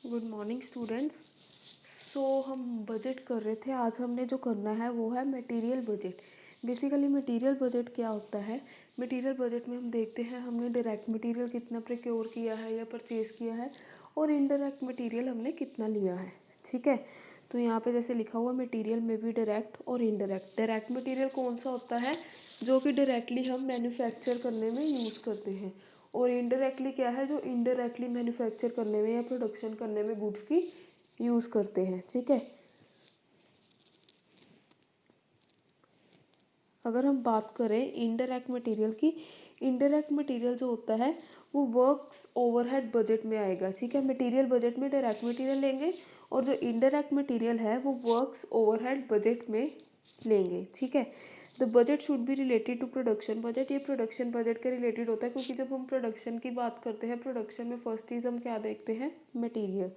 Good morning students. हम budget कर रहे थे। आज हमने जो करना है वो है material budget. Basically material budget क्या होता है? मटेरियल बजट में हम देखते हैं हमने डायरेक्ट मटेरियल कितना प्रोक्योर किया है या परचेज़ किया है, और इनडायरेक्ट मटेरियल हमने कितना लिया है। ठीक है, तो यहाँ पे जैसे लिखा हुआ मटेरियल में भी डायरेक्ट और इनडायरेक्ट। डायरेक्ट मटेरियल कौन सा होता है? जो कि डायरेक्टली हम मैन्युफैक्चर करने में यूज़ करते हैं। और इनडायरेक्टली क्या है? जो इनडायरेक्टली मैन्युफैक्चर करने में या प्रोडक्शन करने में गुड्स की यूज़ करते हैं। ठीक है, अगर हम बात करें इनडायरेक्ट मटेरियल की, इनडायरेक्ट मटेरियल जो होता है वो वर्क्स ओवरहेड बजट में आएगा। ठीक है, मटेरियल बजट में डायरेक्ट मटेरियल लेंगे, और जो इनडायरेक्ट मटेरियल है वो वर्क्स ओवरहेड बजट में लेंगे। ठीक है, the budget should be related to production budget. ये प्रोडक्शन बजट के रिलेटेड होता है, क्योंकि जब हम प्रोडक्शन की बात करते हैं, प्रोडक्शन में फर्स्ट चीज़ हम क्या देखते हैं? मटेरियल।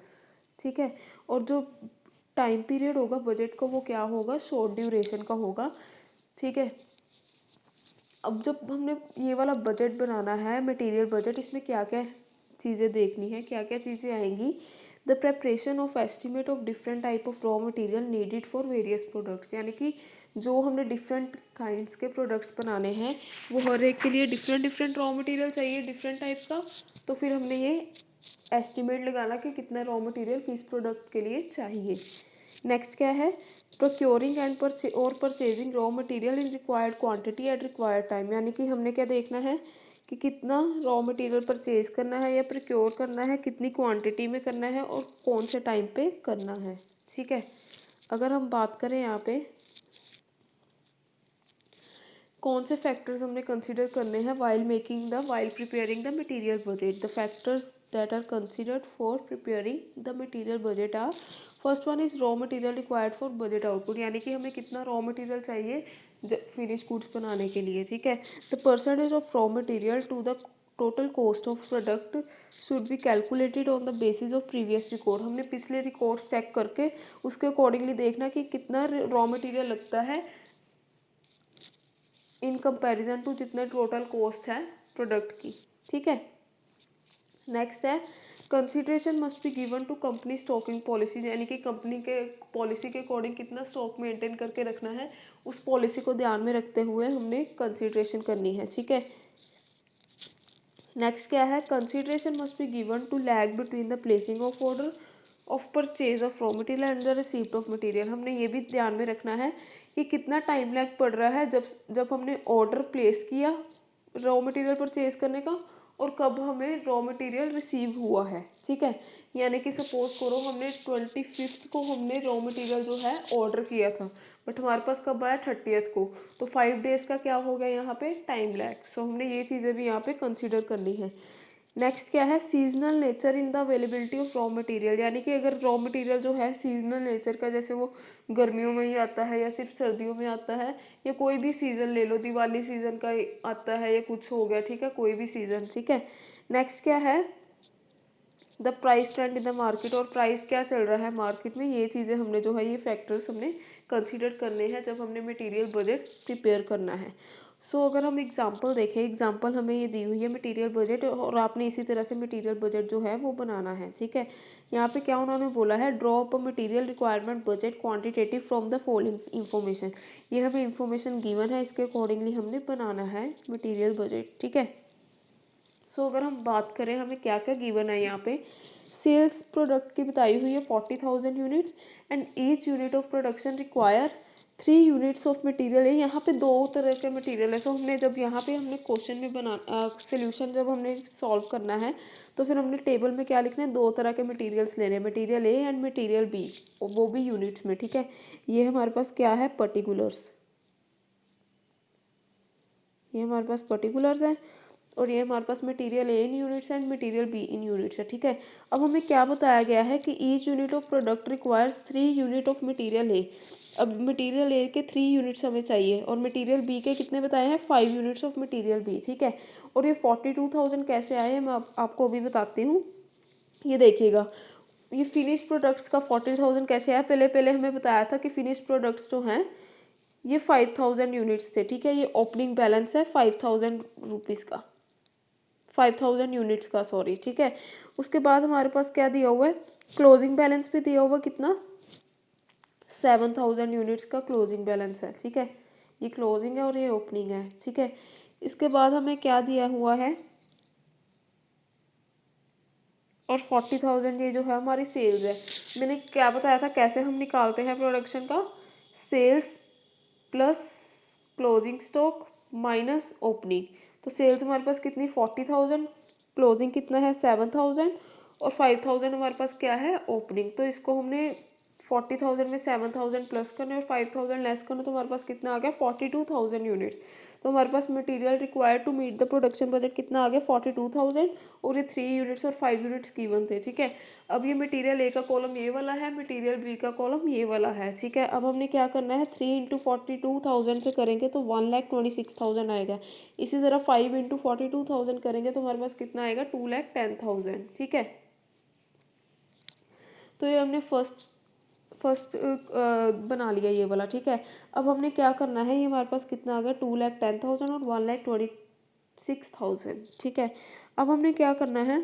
ठीक है, और जो टाइम पीरियड होगा बजट का वो क्या होगा? शॉर्ट ड्यूरेशन का होगा। ठीक है, अब जब हमने ये वाला बजट बनाना है मटेरियल बजट, इसमें क्या क्या चीज़ें देखनी है, क्या क्या चीज़ें आएंगी? The preparation of estimate of different type of raw material needed for various products. यानी कि जो हमने डिफरेंट काइंड्स के प्रोडक्ट्स बनाने हैं, वो हर एक के लिए डिफरेंट डिफरेंट रॉ मटेरियल चाहिए डिफरेंट टाइप का। तो फिर हमने ये एस्टिमेट लगाना कि कितना रॉ मटेरियल किस प्रोडक्ट के लिए चाहिए। नेक्स्ट क्या है? Procuring and purchasing raw material in required quantity eight required time. यानी कि हमने क्या देखना है कि कितना रॉ मटेरियल परचेज करना है या प्रोक्योर करना है, कितनी क्वांटिटी में करना है और कौन से टाइम पे करना है। ठीक है, अगर हम बात करें यहाँ पे कौन से फैक्टर्स हमने कंसीडर करने हैं while preparing the material budget. The factors that are considered for preparing the material budget are, first one is raw material required for budget output. यानी कि हमें कितना रॉ मटेरियल चाहिए फिनिश गुड्स बनाने के लिए। ठीक है, the percentage of raw material to the total cost of product should be calculated on the basis of previous record. हमने पिछले रिकॉर्ड चेक करके उसके अकॉर्डिंगली देखना कि कितना रॉ मटेरियल लगता है इन कंपैरिजन टू जितना टोटल कॉस्ट है प्रोडक्ट की। ठीक है, नेक्स्ट है consideration must be given to company stocking policy. यानी कि कंपनी के पॉलिसी के अकॉर्डिंग कितना स्टॉक मेंटेन करके रखना है, उस पॉलिसी को ध्यान में रखते हुए हमने कंसिडरेशन करनी है। ठीक है, नेक्स्ट क्या है? Consideration must be given to lag between the placing of order of purchase of raw material and the receipt of material. हमने ये भी ध्यान में रखना है कि कितना टाइम लैग पड़ रहा है जब हमने ऑर्डर प्लेस किया रॉ मटेरियल परचेज करने का, और कब हमें रॉ मटेरियल रिसीव हुआ है। ठीक है, यानी कि सपोज करो हमने 25 को हमने रॉ मटेरियल जो है ऑर्डर किया था, बट हमारे पास कब आया? 30 को। तो 5 डेज़ का क्या हो गया यहाँ पे? Time lag. सो हमने ये चीज़ें भी यहाँ पे कंसिडर करनी है। नेक्स्ट क्या है? Seasonal nature in the availability of raw material. यानी कि अगर रॉ मटेरियल जो है सीजनल नेचर का, जैसे वो गर्मियों में ही आता है या सिर्फ सर्दियों में आता है, या कोई भी सीज़न ले लो, दिवाली सीज़न का आता है या कुछ हो गया। ठीक है, कोई भी सीज़न। ठीक है, नेक्स्ट क्या है? The price trend in the market. और प्राइस क्या चल रहा है मार्केट में, ये चीज़ें हमने जो है ये फैक्टर्स हमने कंसिडर करने हैं जब हमने मटेरियल बजट प्रिपेयर करना है। अगर हम एग्जांपल देखें, एग्जांपल हमें ये दी हुई है मटेरियल बजट, और आपने इसी तरह से मटेरियल बजट जो है वो बनाना है। ठीक है, यहाँ पे क्या उन्होंने बोला है? Draw up a material requirement budget quantitative from the following information. ये हमें इंफॉर्मेशन गिवन है, इसके अकॉर्डिंगली हमने बनाना है मटीरियल बजट। ठीक है, अगर हम बात करें हमें क्या क्या गिवन है यहाँ पे, सेल्स प्रोडक्ट की बताई हुई है 40,000 units, and each unit of production require 3 units of material है। यहाँ पे 2 तरह के मटेरियल है। हमने जब यहाँ पे हमने क्वेश्चन में सोल्यूशन जब हमने सॉल्व करना है, तो फिर हमने टेबल में क्या लिखना है? 2 तरह के मटेरियल्स लेने हैं, material A and material B, वो भी यूनिट्स में। ठीक है, ये हमारे पास क्या है? पर्टिकुलर्स। ये हमारे पास पर्टिकुलर्स हैं, और ये हमारे पास material A in units and material B in units है। ठीक है, अब हमें क्या बताया गया है कि each unit of product requires 3 unit of material A. अब मटेरियल ए के 3 यूनिट्स हमें चाहिए, और मटेरियल बी के कितने बताए हैं? 5 यूनिट्स ऑफ मटेरियल बी। ठीक है, और ये 42,000 कैसे आए मैं आपको अभी बताती हूँ। ये देखिएगा, ये फिनिश प्रोडक्ट्स का 40,000 कैसे आया? पहले पहले हमें बताया था कि फिनिश प्रोडक्ट्स जो हैं ये 5,000 यूनिट्स थे। ठीक है, ये ओपनिंग बैलेंस है 5,000 रुपीज़ का, 5,000 यूनिट्स का, सॉरी। ठीक है, उसके बाद हमारे पास क्या दिया हुआ है? क्लोजिंग बैलेंस भी दिया हुआ कितना, 7000 यूनिट्स का क्लोजिंग बैलेंस है, ठीक है। ये क्लोजिंग है और ये ओपनिंग है, ठीक है। इसके बाद हमें क्या दिया हुआ है, और 40,000 ये जो है हमारी सेल्स है। मैंने क्या बताया था कैसे हम निकालते हैं प्रोडक्शन का, sales plus closing stock minus opening. तो सेल्स हमारे पास कितनी 40,000, क्लोजिंग कितना है 7,000, और 5,000 हमारे पास क्या है ओपनिंग। तो इसको हमने 40,000 में 7,000 प्लस करना है और 5,000 लेस करना, तो हमारे पास कितना आ गया 42,000 यूनिट्स। तो हमारे पास material required to meet the production budget कितना आ गया 42,000, और ये 3 यूनिट्स और 5 यूनिट्स गिवन थे, ठीक है। अब ये मटेरियल ए का कॉलम ये वाला है, मटेरियल बी का कॉलम ये वाला है, ठीक है। अब हमने क्या करना है 3 इंटू 42,000 से करेंगे तो 1,26,000 आएगा। इसी तरह 5 इंटू 42,000 करेंगे तो हमारे पास कितना आएगा 2,10,000, ठीक है। तो ये हमने फर्स्ट बना लिया ये वाला, ठीक है। अब हमने क्या करना है, ये हमारे पास कितना आ गया 2,10,000 और 1,26,000, ठीक है। अब हमने क्या करना है,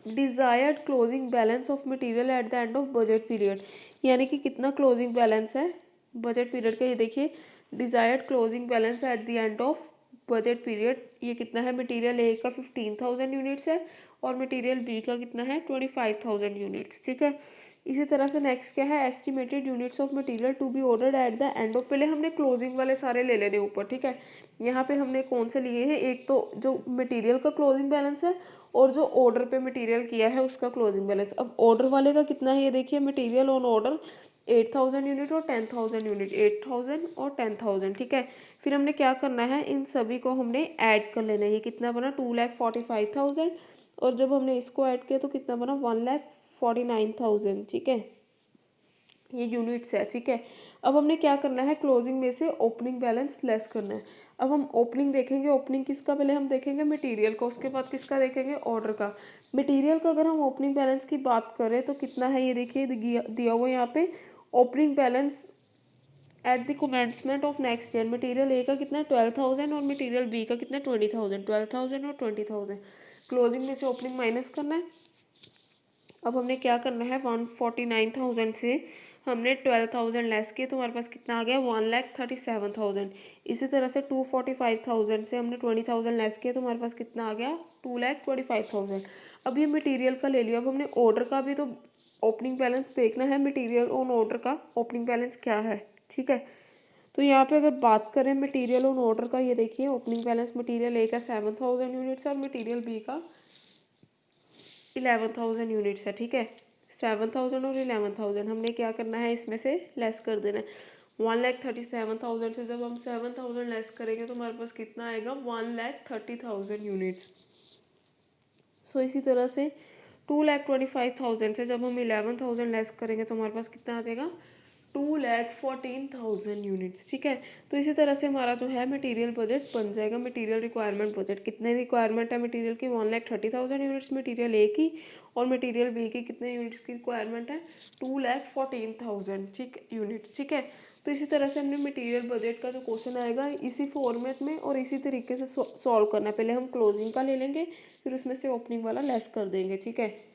desired closing balance of material at the end of budget period, यानी कि कितना क्लोजिंग बैलेंस है बजट पीरियड का, ये देखिए desired closing balance eight the end of budget period ये कितना है, मटेरियल ए का 15,000 यूनिट्स है और मटेरियल बी का कितना है 25,000 यूनिट्स, ठीक है। इसी तरह से नेक्स्ट क्या है, estimated units of material to be ordered at the end of, पहले हमने क्लोजिंग वाले सारे ले लेने ऊपर, ठीक है। यहाँ पे हमने कौन से लिए हैं, एक तो जो मटेरियल का क्लोजिंग बैलेंस है और जो ऑर्डर पे मटेरियल किया है उसका क्लोजिंग बैलेंस। अब ऑर्डर वाले का कितना है, ये देखिए मटेरियल ऑन ऑर्डर 8,000 यूनिट और 10,000 यूनिट, 8,000 और 10,000, ठीक है। फिर हमने क्या करना है, इन सभी को हमने ऐड कर लेना है, ये कितना बना 2,45,000, और जब हमने इसको ऐड किया तो कितना बना 1,49,000, ठीक है। ये यूनिट्स है, ठीक है। अब हमने क्या करना है, क्लोजिंग में से ओपनिंग बैलेंस लेस करना है। अब हम ओपनिंग देखेंगे, ओपनिंग किसका, पहले हम देखेंगे मटेरियल का, उसके बाद किसका देखेंगे ऑर्डर का। मटेरियल का अगर हम ओपनिंग बैलेंस की बात करें तो कितना है, ये देखिए दिया हुआ यहाँ पे opening balance at the commencement of next year, material A का कितना 12,000 और मटेरियल बी का कितना 20,000, 12,000 और 20,000। क्लोजिंग में से ओपनिंग माइनस करना है। अब हमने क्या करना है 149,000 से हमने 12,000 लेस किए तो हमारे पास कितना आ गया 1,37,000। इसी तरह से 245,000 से हमने 20,000 लेस किए तो हमारे पास कितना आ गया 2,25,000। अब ये मटेरियल का ले लिया, अब हमने ऑर्डर का भी तो ओपनिंग बैलेंस देखना है, मटेरियल ऑन ऑर्डर का ओपनिंग बैलेंस क्या है, ठीक है। तो यहाँ पे अगर बात करें मटेरियल ऑन ऑर्डर का, ये देखिए ओपनिंग बैलेंस मटेरियल ए का 7,000 यूनिट्स और मटेरियल बी का 11,000 यूनिट्स है, ठीक है। 7,000 और 11,000 हमने क्या करना है इसमें से लेस कर देना है। 1,37,000 से जब हम 7,000 लेस करेंगे तो हमारे पास कितना आएगा 1,30,000 यूनिट्स। सो इसी तरह से 2,25,000 से जब हम 11,000 लेस करेंगे तो हमारे पास कितना आ जाएगा 2,14,000 यूनिट्स, ठीक है। तो इसी तरह से हमारा जो है मटेरियल बजट बन जाएगा। मटेरियल रिक्वायरमेंट बजट कितने रिक्वायरमेंट है मटेरियल की 1,30,000 यूनिट्स मटेरियल ए की, और मटेरियल बी की कितने यूनिट्स की रिक्वायरमेंट है 2,14,000, ठीक यूनिट्स, ठीक है। तो इसी तरह से हमने मटेरियल बजट का जो क्वेश्चन आएगा इसी फॉर्मेट में और इसी तरीके से सॉल्व करना है। पहले हम क्लोजिंग का ले लेंगे फिर उसमें से ओपनिंग वाला लेस कर देंगे, ठीक है।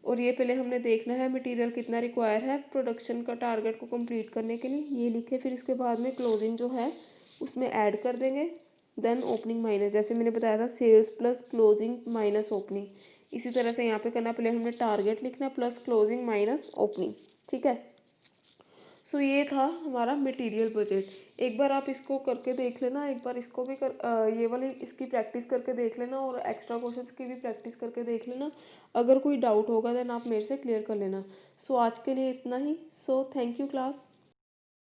और ये पहले हमने देखना है मटेरियल कितना रिक्वायर है प्रोडक्शन का टारगेट को कंप्लीट करने के लिए, ये लिखे। फिर इसके बाद में क्लोजिंग जो है उसमें ऐड कर देंगे, देन ओपनिंग माइनस, जैसे मैंने बताया था sales plus closing minus opening. इसी तरह से यहाँ पे करना, पहले हमने टारगेट लिखना प्लस क्लोजिंग माइनस ओपनिंग, ठीक है। सो ये था हमारा मटेरियल बजट। एक बार आप इसको करके देख लेना, एक बार इसको भी ये वाली इसकी प्रैक्टिस करके देख लेना और एक्स्ट्रा क्वेश्चंस की भी प्रैक्टिस करके देख लेना। अगर कोई डाउट होगा देन आप मेरे से क्लियर कर लेना। सो आज के लिए इतना ही। So thank you class.